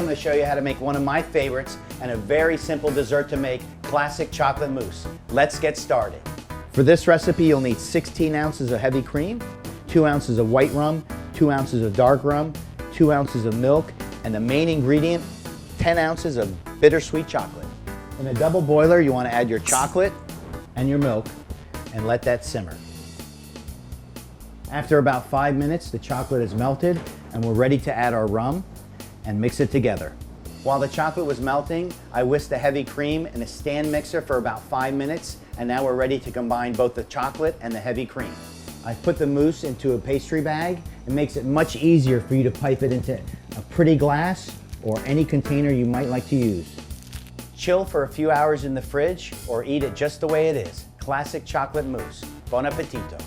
I'm going to show you how to make one of my favorites and a very simple dessert to make, classic chocolate mousse. Let's get started. For this recipe, you'll need 16 ounces of heavy cream, 2 ounces of white rum, 2 ounces of dark rum, 2 ounces of milk, and the main ingredient, 10 ounces of bittersweet chocolate. In a double boiler, you want to add your chocolate and your milk and let that simmer. After about 5 minutes, the chocolate is melted and we're ready to add our rum and mix it together. While the chocolate was melting, I whisked the heavy cream in a stand mixer for about 5 minutes, and now we're ready to combine both the chocolate and the heavy cream. I've put the mousse into a pastry bag. It makes it much easier for you to pipe it into a pretty glass or any container you might like to use. Chill for a few hours in the fridge or eat it just the way it is. Classic chocolate mousse. Buon appetito.